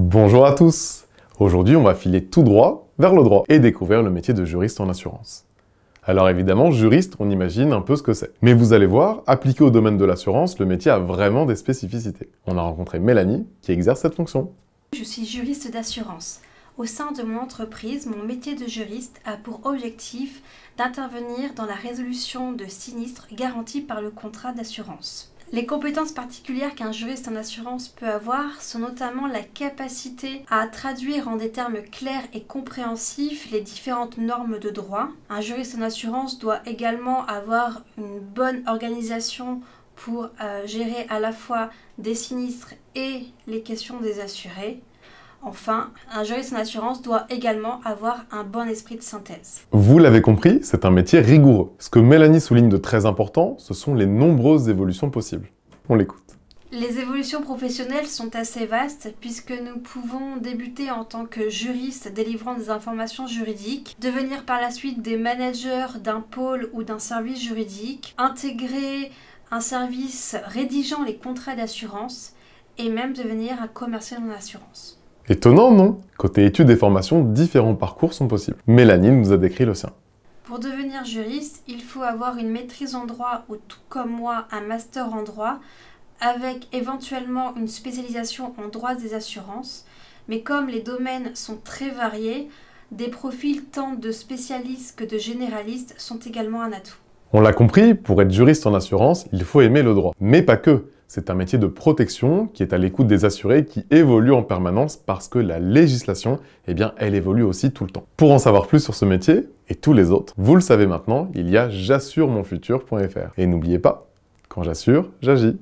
Bonjour à tous! Aujourd'hui, on va filer tout droit vers le droit et découvrir le métier de juriste en assurance. Alors évidemment, juriste, on imagine un peu ce que c'est. Mais vous allez voir, appliqué au domaine de l'assurance, le métier a vraiment des spécificités. On a rencontré Mélanie, qui exerce cette fonction. Je suis juriste d'assurance. Au sein de mon entreprise, mon métier de juriste a pour objectif d'intervenir dans la résolution de sinistres garantis par le contrat d'assurance. Les compétences particulières qu'un juriste en assurance peut avoir sont notamment la capacité à traduire en des termes clairs et compréhensifs les différentes normes de droit. Un juriste en assurance doit également avoir une bonne organisation pour gérer à la fois des sinistres et les questions des assurés. Enfin, un juriste en assurance doit également avoir un bon esprit de synthèse. Vous l'avez compris, c'est un métier rigoureux. Ce que Mélanie souligne de très important, ce sont les nombreuses évolutions possibles. On l'écoute. Les évolutions professionnelles sont assez vastes puisque nous pouvons débuter en tant que juriste délivrant des informations juridiques, devenir par la suite des managers d'un pôle ou d'un service juridique, intégrer un service rédigeant les contrats d'assurance et même devenir un commercial en assurance. Étonnant, non? Côté études et formations, différents parcours sont possibles. Mélanie nous a décrit le sien. Pour devenir juriste, il faut avoir une maîtrise en droit ou tout comme moi un master en droit avec éventuellement une spécialisation en droit des assurances. Mais comme les domaines sont très variés, des profils tant de spécialistes que de généralistes sont également un atout. On l'a compris, pour être juriste en assurance, il faut aimer le droit. Mais pas que. C'est un métier de protection qui est à l'écoute des assurés, qui évolue en permanence parce que la législation, elle évolue aussi tout le temps. Pour en savoir plus sur ce métier, et tous les autres, vous le savez maintenant, il y a j'assuremonfutur.fr. Et n'oubliez pas, quand j'assure, j'agis.